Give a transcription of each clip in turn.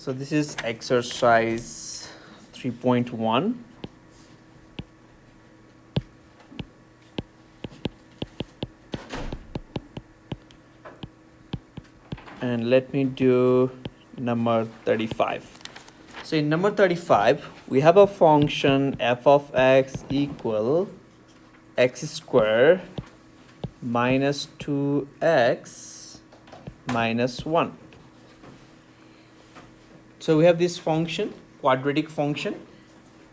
So this is exercise 3.1. And let me do number 35. So in number 35, we have a function f of x equal x square minus 2x minus 1. So we have this function, quadratic function,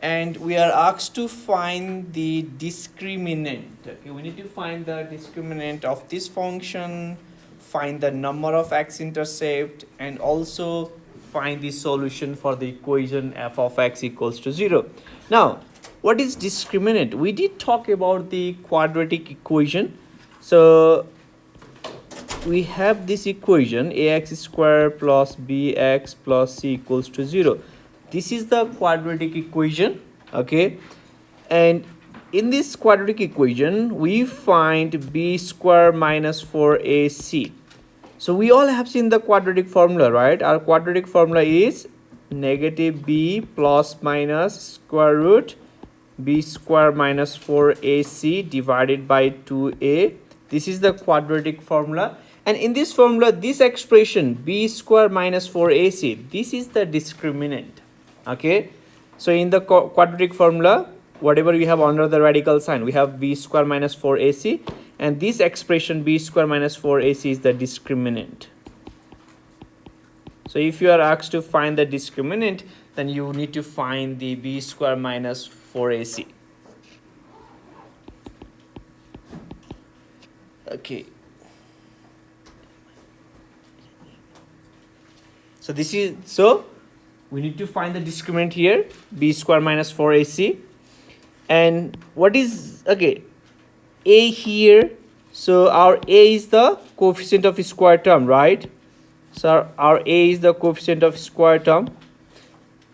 and we are asked to find the discriminant. Okay, we need to find the discriminant of this function, find the number of x-intercept, and also find the solution for the equation f of x equals to 0. Now, what is discriminant? We did talk about the quadratic equation. So we have this equation ax square plus bx plus c equals to 0. This is the quadratic equation, okay? And in this quadratic equation, we find b square minus 4ac. So we all have seen the quadratic formula, right? Our quadratic formula is negative b plus minus square root b square minus 4ac divided by 2a. This is the quadratic formula. And in this formula, this expression b square minus 4ac, this is the discriminant. Okay, so in the quadratic formula, whatever we have under the radical sign, we have b square minus 4ac, and this expression b square minus 4ac is the discriminant. So if you are asked to find the discriminant, then you need to find the b square minus 4ac. Okay. So this is, so we need to find the discriminant here, b square minus 4ac. And what is, okay, a here, so our a is the coefficient of square term, right? So our a is the coefficient of square term,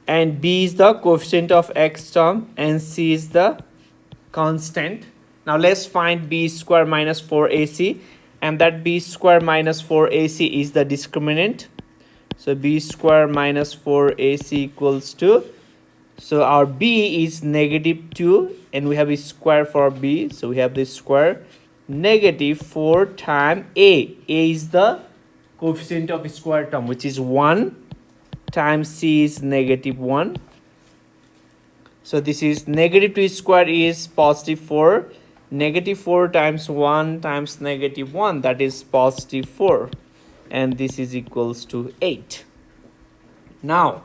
and b is the coefficient of x term, and c is the constant. Now let's find b square minus 4ac, and that b square minus 4ac is the discriminant. So b square minus 4ac equals to, so our b is negative 2, and we have a square for b, so we have this square, negative 4 times a. A is the coefficient of square term, which is 1, times c is negative 1. So this is negative 2 square is positive 4. Negative 4 times 1 times negative 1, that is positive 4. And this is equals to 8. Now,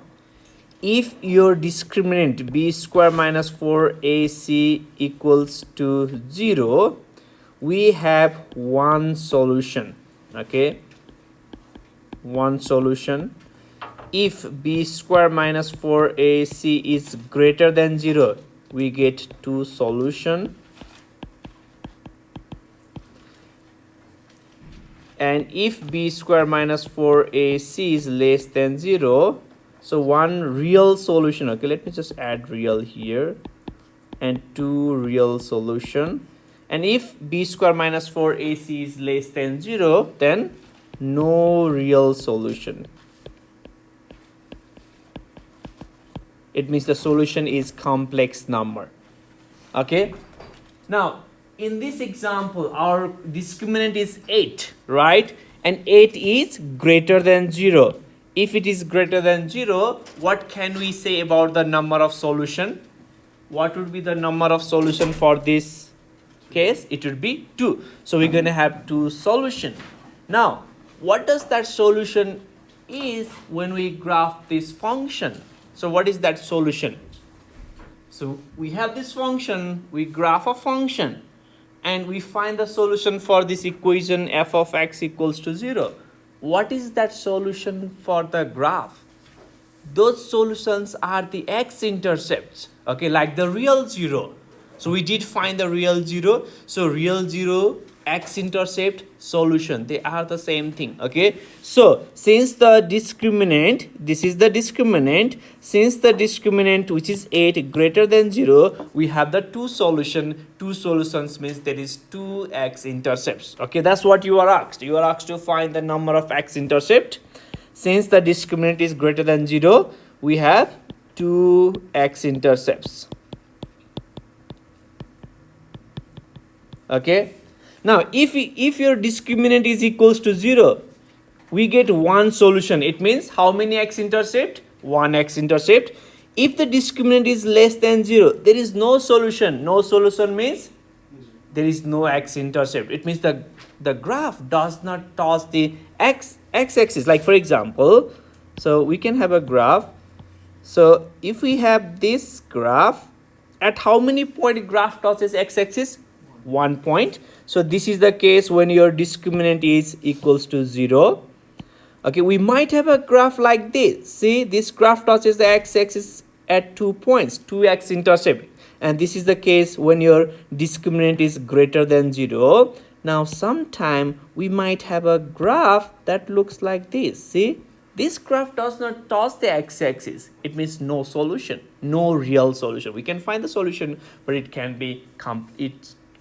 if your discriminant b square minus 4ac equals to 0, we have one solution, okay? One solution. If b square minus 4ac is greater than 0, we get two solution. And if b square minus 4ac is less than 0, so one real solution, okay, let me just add real here, and two real solution. And if b square minus 4ac is less than 0, then no real solution. It means the solution is complex number, okay? Now, in this example, our discriminant is 8, right? And 8 is greater than 0. If it is greater than 0, what can we say about the number of solution? What would be the number of solution for this case? It would be 2. So we're going to have two solution. Now, what does that solution is when we graph this function? So what is that solution? So we have this function, we graph a function, and we find the solution for this equation f of x equals to 0. What is that solution for the graph? Those solutions are the x-intercepts, okay, like the real 0. So we did find the real 0. So real 0, x-intercept, solution, they are the same thing, okay? So since the discriminant, this is the discriminant, since the discriminant, which is 8, greater than 0, we have the two solution. Two solutions means there is two x-intercepts, okay? That's what you are asked. You are asked to find the number of x-intercept. since the discriminant is greater than 0, we have two x-intercepts. Okay. Now, if your discriminant is equals to 0, we get one solution. It means how many x-intercept? One x-intercept. If the discriminant is less than 0, there is no solution. No solution means there is no x-intercept. It means the graph does not touch the x-axis. Like for example, so we can have a graph. So if we have this graph, at how many point graph touches x-axis? 1 point. So this is the case when your discriminant is equals to 0. Okay, we might have a graph like this. See, this graph touches the x-axis at 2 points, 2 x-intercept. And this is the case when your discriminant is greater than 0. Now, sometime we might have a graph that looks like this. See, this graph does not touch the x-axis. It means no solution, no real solution. We can find the solution, but it can be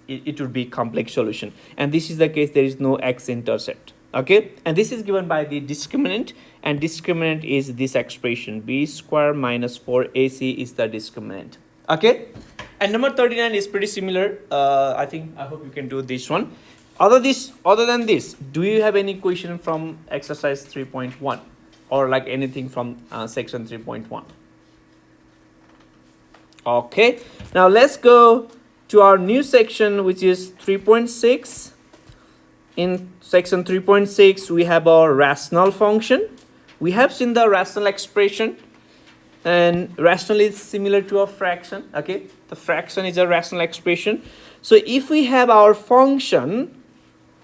it would be complex solution. And this is the case. There is no x-intercept. Okay, and this is given by the discriminant, and discriminant is this expression, b square minus 4ac is the discriminant. Okay, and number 39 is pretty similar. I hope you can do this one. Other than this, do you have any question from exercise 3.1 or like anything from section 3.1? Okay, now let's go to our new section, which is 3.6. In section 3.6, we have our rational function. We have seen the rational expression, and rational is similar to a fraction. Okay, the fraction is a rational expression. So if we have our function,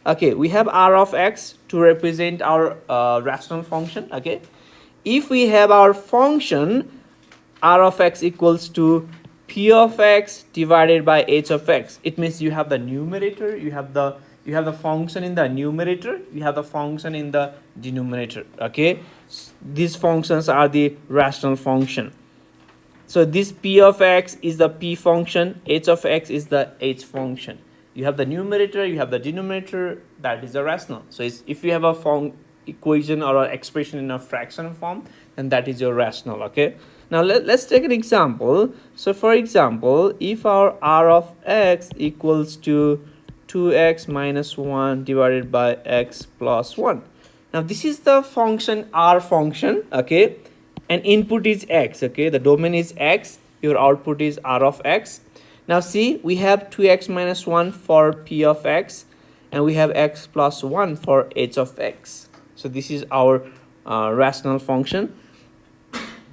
okay, we have r of x to represent our rational function. Okay, if we have our function r of x equals to p of x divided by h of x, it means you have the numerator, you have the function in the numerator, you have the function in the denominator. Okay, these functions are the rational function. So this p of x is the p function, h of x is the h function. You have the numerator, you have the denominator, that is a rational. So if you have a equation or an expression in a fraction form, then that is your rational. Okay, now let's take an example. So for example, if our r of x equals to 2x minus 1 divided by x plus 1. Now this is the function r function, okay, and input is x, okay, the domain is x, your output is r of x. Now see, we have 2x minus 1 for p of x, and we have x plus 1 for h of x. So this is our rational function.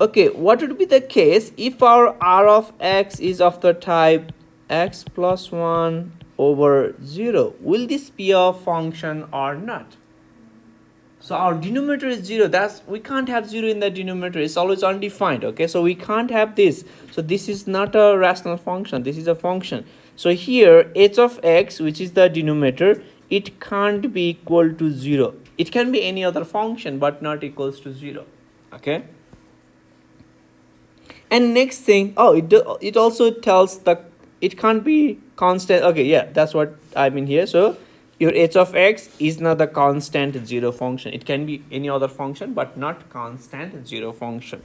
Okay, what would be the case if our r of x is of the type x plus 1 over 0? Will this be a function or not? So our denominator is 0. We can't have 0 in the denominator. It's always undefined. Okay, so we can't have this. So this is not a rational function. This is a function. So here h of x, which is the denominator, it can't be equal to 0. It can be any other function, but not equals to 0. Okay. And next thing, it also tells it can't be constant. Okay, yeah, that's what I mean here. So your h of x is not the constant 0 function. It can be any other function, but not constant 0 function.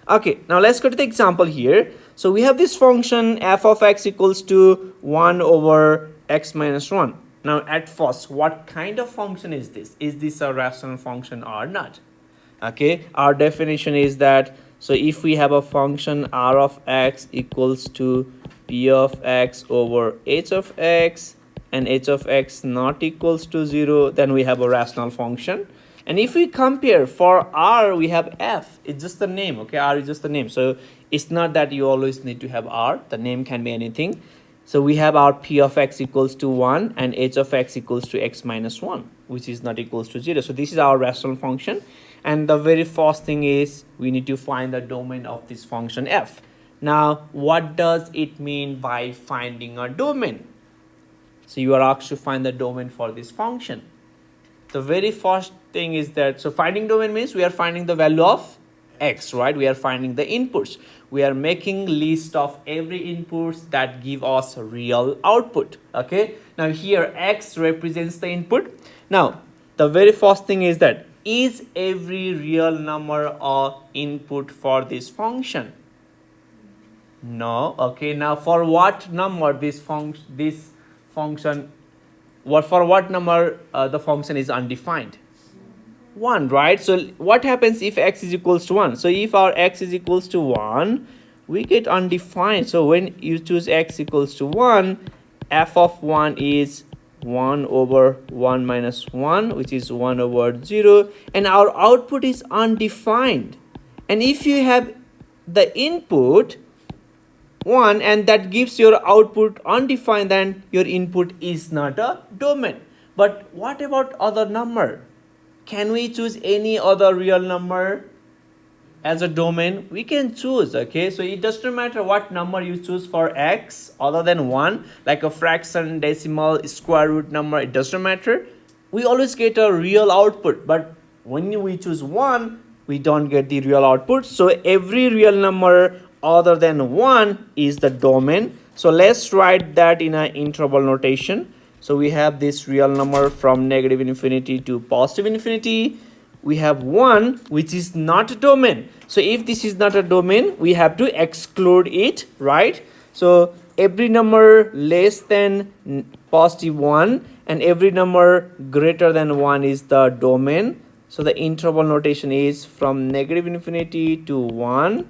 Okay, now let's go to the example here. So we have this function f of x equals to 1 over x minus 1. Now at first, what kind of function is this? Is this a rational function or not? Okay, our definition is that, so if we have a function r of x equals to p of x over h of x, and h of x not equals to 0, then we have a rational function. And if we compare, for r we have f, it's just the name. Okay, r is just the name, so it's not that you always need to have r, the name can be anything. So we have our p of x equals to 1 and h of x equals to x minus 1, which is not equals to 0. So this is our rational function, and the very first thing is we need to find the domain of this function f. Now what does it mean by finding a domain? So you are asked to find the domain for this function. The very first thing is that, so finding domain means we are finding the value of x, right? We are finding the inputs. We are making list of every inputs that give us real output. Okay, now here x represents the input. Now the very first thing is that is every real number or input for this function? No. Okay, now for what number this function, for what number the function is undefined? 1, right? So what happens if x is equals to 1? So if our x is equals to 1, we get undefined. So when you choose x equals to 1, f of 1 is 1 over 1 minus 1, which is 1 over 0, and our output is undefined. And if you have the input 1 and that gives your output undefined, then your input is not a domain. But what about other number? Can we choose any other real number as a domain? We can choose. Okay, so it doesn't matter what number you choose for x other than 1, like a fraction, decimal, square root number, it doesn't matter. We always get a real output, but when we choose 1, we don't get the real output. So every real number other than 1 is the domain. So let's write that in an interval notation. So we have this real number from negative infinity to positive infinity. We have 1 which is not a domain. So if this is not a domain, we have to exclude it, right? So every number less than positive 1 and every number greater than 1 is the domain. So the interval notation is from negative infinity to 1,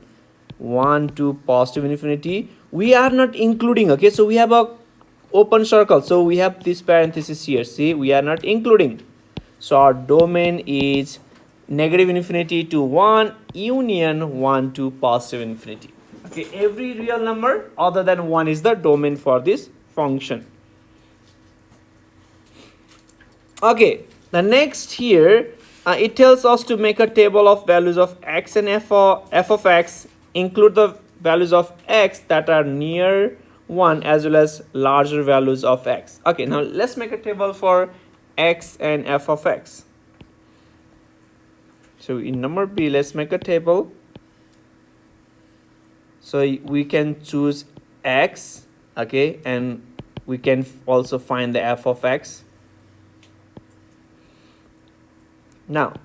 1 to positive infinity. We are not including. Okay, so we have a open circle, so we have this parenthesis here. See, we are not including. So our domain is negative infinity to 1 union 1 to positive infinity. Okay, every real number other than 1 is the domain for this function. Okay, the next here it tells us to make a table of values of x and f of x, include the values of x that are near 1 as well as larger values of x. Okay, now let's make a table for x and f of x. So in number B, let's make a table. So we can choose x, okay, and we can also find the f of x. Now,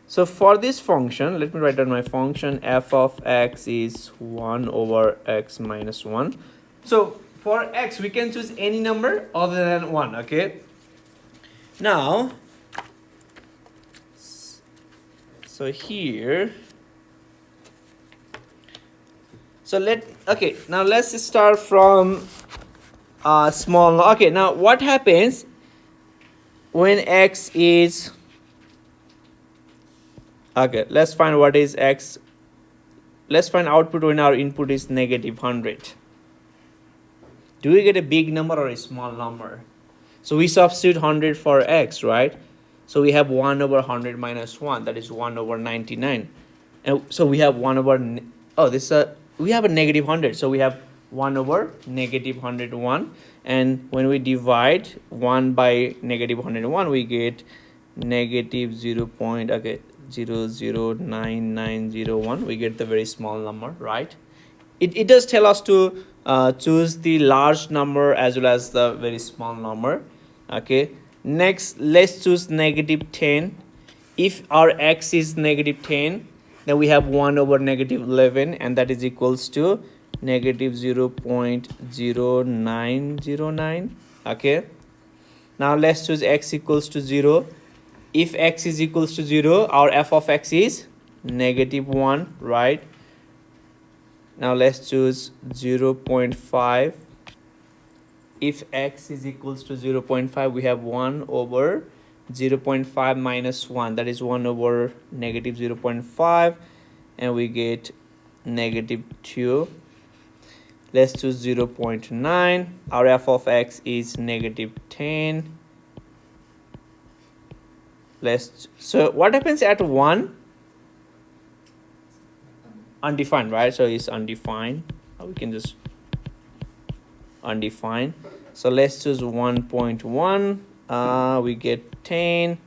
so for this function, let me write down my function. F of x is 1 over x minus 1. So for x, we can choose any number other than 1, okay? Now, so here, so now let's start from small. Okay, now what happens when x is, okay, let's find what is x. Let's find output when our input is negative 100. Do we get a big number or a small number? So we substitute 100 for x, right? So we have 1 over 100 minus 1, that is 1 over 99. And so we have 1 over, we have a negative 100. So we have 1 over negative 101. And when we divide 1 by negative 101, we get negative 0.009901. We get the very small number, right? It does tell us to choose the large number as well as the very small number. Okay, next let's choose negative 10. If our x is negative 10, then we have 1 over negative 11, and that is equals to negative 0.0909. Okay, now let's choose x equals to 0. If x is equals to 0, our f of x is negative 1, right? Now let's choose 0.5. If x is equals to 0.5, we have 1 over 0.5 minus 1, that is 1 over negative 0.5, and we get negative 2. Let's choose 0.9. Our f of x is negative 10. So what happens at 1? Undefined, right? So it's undefined. We can just undefined. So let's choose 1.1. We get 10.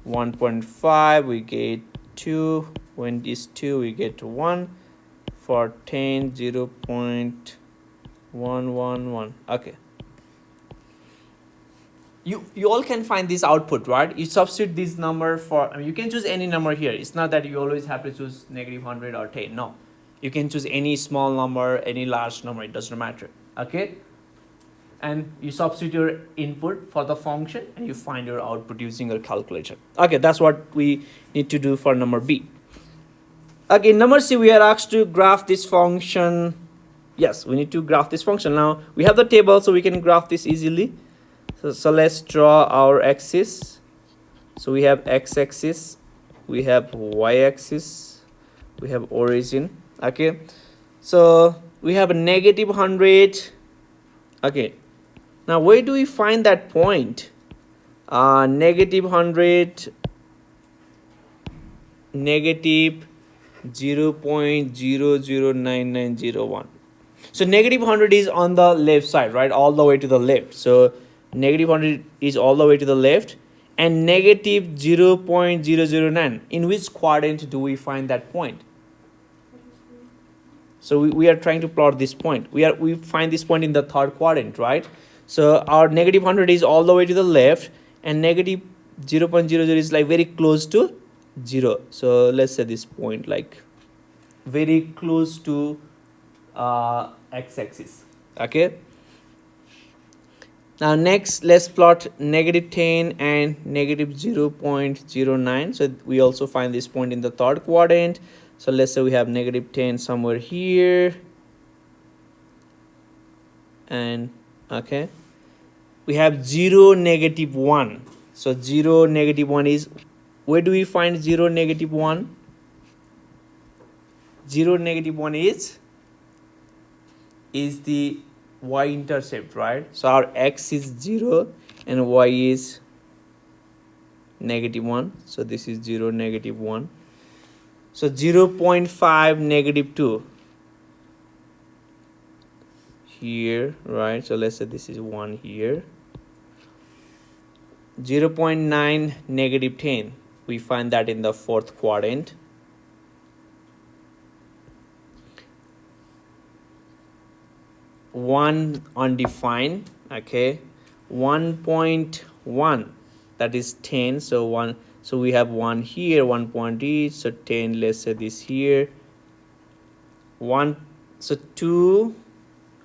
1.5, we get 2. When this 2, we get 1. For 10, 0.111. Okay. you all can find this output, right? You substitute this number for, I mean, you can choose any number here. It's not that you always have to choose -100 or 10. No, you can choose any small number, any large number, it doesn't matter. Okay, and you substitute your input for the function and you find your output using your calculator. Okay, that's what we need to do for number B. Okay, number C, we are asked to graph this function. Yes, we need to graph this function. Now we have the table, so we can graph this easily. So let's draw our axis. So we have x-axis, we have y-axis, we have origin. Okay, so we have a -100. Okay, now where do we find that point? -100, -0.009901. So -100 is on the left side, right? All the way to the left. So -100 is all the way to the left, and -0.009. In which quadrant do we find that point? So we are trying to plot this point. We find this point in the third quadrant, right? So our -100 is all the way to the left, and -0.00 is like very close to 0. So let's say this point like very close to x-axis. Okay. Now next, let's plot -10 and -0.09. So we also find this point in the third quadrant. So let's say we have -10 somewhere here, and okay, we have 0, -1. So 0, -1 is, where do we find 0, -1? 0, -1 is the y-intercept, right? So our x is 0 and y is -1. So this is 0, -1. So 0.5, -2 here, right? So let's say this is 1 here. 0.9, -10. We find that in the fourth quadrant. One undefined. Okay, 1.1, that is 10. So one, so we have 1 here, 1 point each, so 10. Let's say this here, 1. So 2,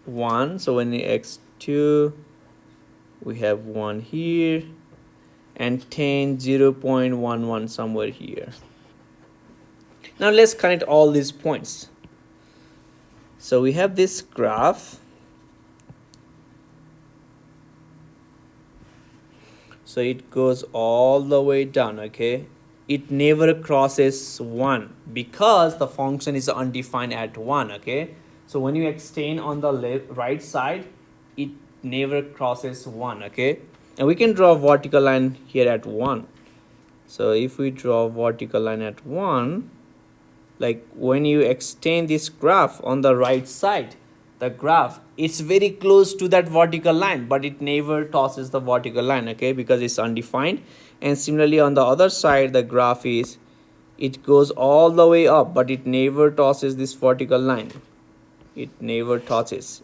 1. So when the x2, we have 1 here, and 10, 0.11 somewhere here. Now let's connect all these points. So we have this graph. So it goes all the way down. Okay, it never crosses 1 because the function is undefined at 1. Okay, so when you extend on the right side, it never crosses 1. Okay, and we can draw a vertical line here at 1. So if we draw a vertical line at 1, like when you extend this graph on the right side, the graph, it's very close to that vertical line, but it never tosses the vertical line. Okay, because it's undefined. And similarly on the other side, the graph is, it goes all the way up, but it never tosses this vertical line. It never touches.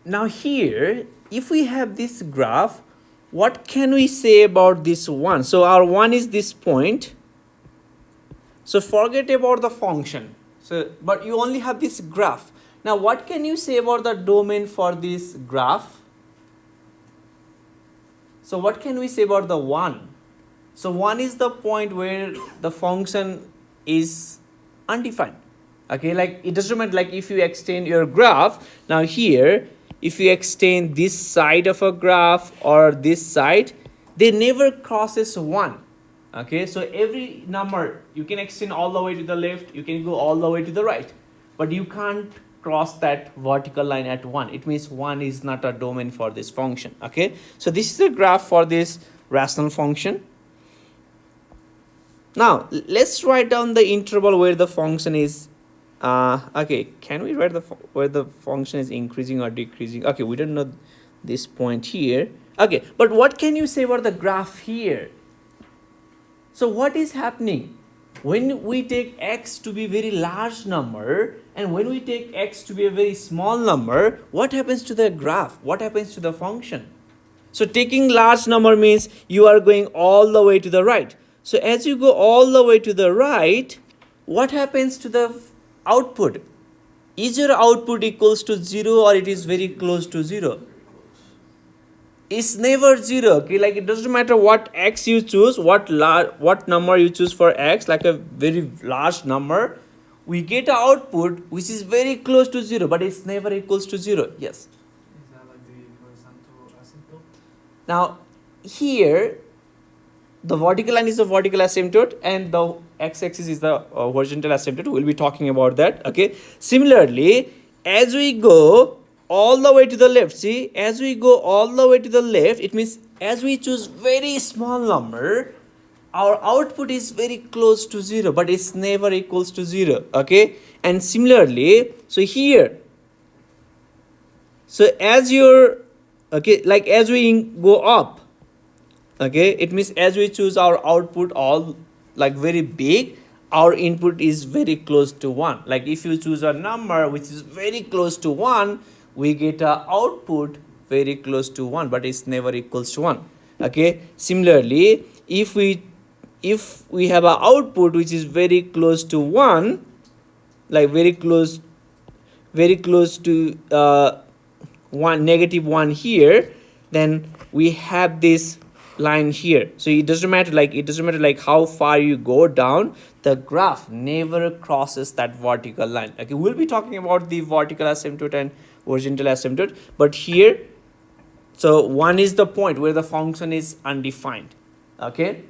Now here, if we have this graph, what can we say about this 1? So our 1 is this point. So forget about the function. So, but you only have this graph. Now what can you say about the domain for this graph? So what can we say about the 1? So 1 is the point where the function is undefined. Okay, like it doesn't matter, like if you extend your graph, now here, if you extend this side of a graph or this side, they never crosses 1. Okay, so every number you can extend all the way to the left, you can go all the way to the right, but you can't cross that vertical line at 1. It means 1 is not a domain for this function. Okay, so this is a graph for this rational function. Now let's write down the interval where the function is okay, can we write where the function is increasing or decreasing? Okay, we don't know this point here. Okay, but what can you say about the graph here? So what is happening? when we take x to be very large number and when we take x to be a very small number, what happens to the graph? What happens to the function? So taking large number means you are going all the way to the right. So as you go all the way to the right, what happens to the output? Is your output equals to 0 or it is very close to 0? It's never 0. Okay, like it doesn't matter what x you choose, what number you choose for x, like a very large number, we get an output which is very close to 0, but it's never equals to 0. Yes. Is that like the horizontal asymptote? Now here the vertical line is the vertical asymptote and the x-axis is the horizontal asymptote. We'll be talking about that. Okay. Similarly, as we go all the way to the left, see, as we go all the way to the left, it means as we choose very small number, our output is very close to 0, but it's never equals to 0. Okay. And similarly, so here, so as you're, okay, like as we go up, okay, it means as we choose our output all like very big, our input is very close to 1. Like if you choose a number which is very close to 1, we get a output very close to 1, but it's never equals to 1. Okay. Similarly, if we have an output which is very close to 1, like very close to 1, negative 1 here, then we have this line here. So it doesn't matter like how far you go down, the graph never crosses that vertical line. Okay, we'll be talking about the vertical asymptote and horizontal asymptote, but here, so 1 is the point where the function is undefined. Okay.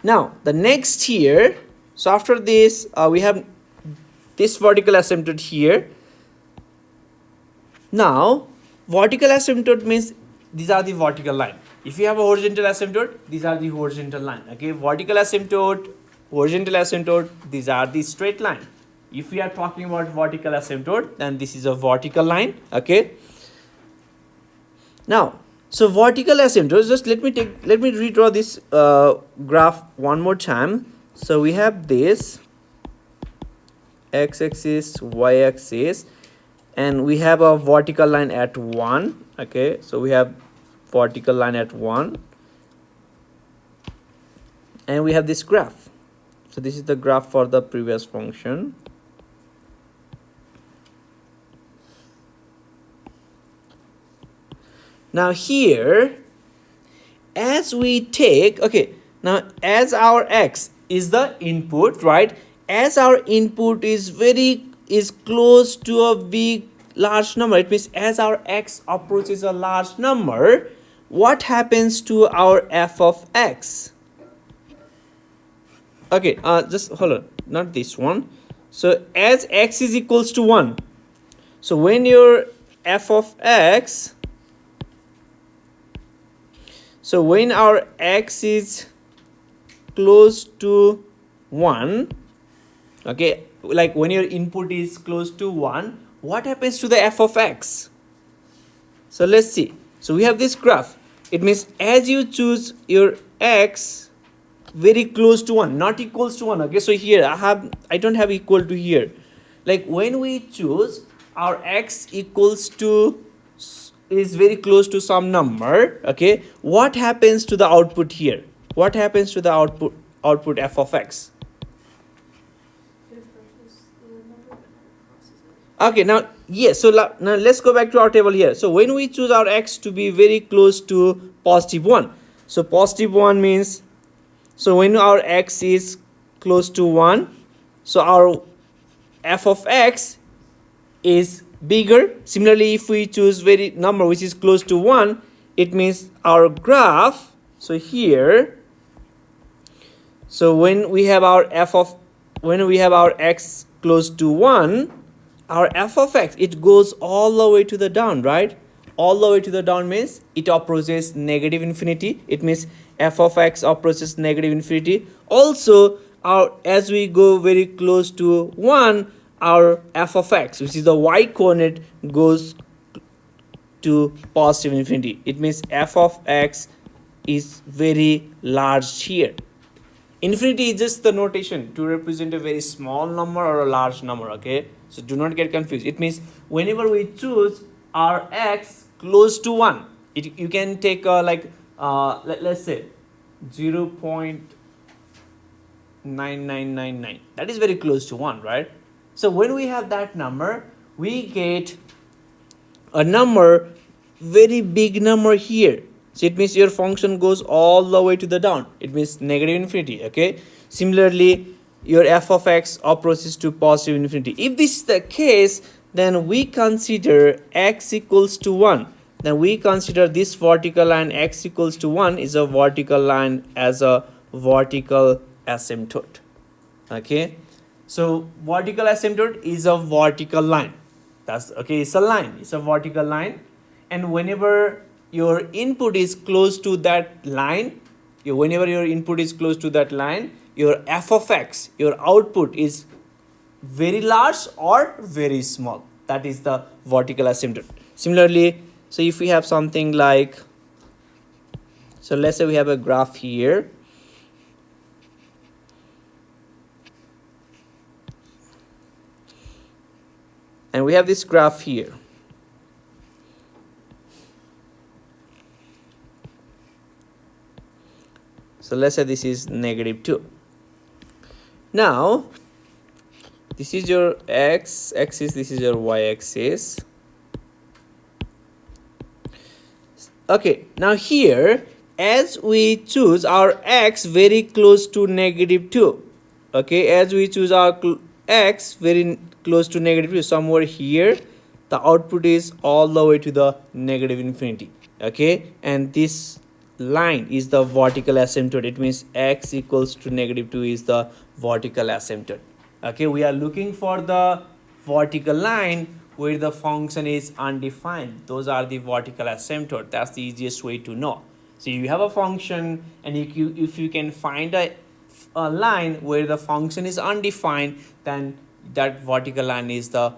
Now the next here, so after this we have this vertical asymptote here. Now vertical asymptote means these are the vertical line. If you have a horizontal asymptote, these are the horizontal line. Okay, vertical asymptote, horizontal asymptote, these are the straight line. If we are talking about vertical asymptote, then this is a vertical line. Okay. Now, so vertical asymptote, just let me redraw this graph one more time. So we have this x-axis, y-axis, and we have a vertical line at 1. Okay, so we have vertical line at 1 and we have this graph. So this is the graph for the previous function. Now here, as we take, okay, now as our x is the input, right, as our input is close to a big large number, it means as our x approaches a large number, what happens to our f of x? Okay, just hold on, not this one. So as x is equals to 1, so when your f of x, so when our x is close to 1, okay, like when your input is close to 1, what happens to the f of x? So let's see. So we have this graph. It means as you choose your x very close to 1, not equals to 1. Okay, so here I don't have equal to here. Like when we choose our x equals to is very close to some number, okay, what happens to the output here? What happens to the output f of x? Okay, now yes, so now let's go back to our table here. So when we choose our x to be very close to positive 1, so positive 1 means, so when our x is close to 1, so our f of x is bigger. Similarly, if we choose very number which is close to 1, it means our graph, so here, so when we have our x close to 1, our f of x, it goes all the way to the down, right? All the way to the down means it approaches negative infinity. It means f of x approaches negative infinity. Also, as we go very close to 1, our f of x, which is the y coordinate, goes to positive infinity. It means f of x is very large here. Infinity is just the notation to represent a very small number or a large number, okay? So do not get confused. It means whenever we choose our x close to 1, you can take let's say 0.9999. That is very close to 1, right? So when we have that number, we get a number, very big number here. So it means your function goes all the way to the down. It means negative infinity, okay? Similarly, your f of x approaches to positive infinity. If this is the case, then we consider x equals to 1. Then we consider this vertical line x equals to 1 is a vertical line as a vertical asymptote, okay? So vertical asymptote is a vertical line. That's okay, it's a line, it's a vertical line. And whenever your input is close to that line, whenever your input is close to that line, your f of x, your output is very large or very small. That is the vertical asymptote. Similarly, so if we have something like, so let's say we have a graph here. And we have this graph here. So let's say this is -2. Now, this is your x axis, this is your y axis. Okay, now here, as we choose our x very close to -2, okay, as we choose our x very close to -2, somewhere here, the output is all the way to the negative infinity, okay, and this line is the vertical asymptote. It means x equals to -2 is the vertical asymptote, okay. We are looking for the vertical line where the function is undefined. Those are the vertical asymptote. That's the easiest way to know. So you have a function, and if you can find a line where the function is undefined, then that vertical line is the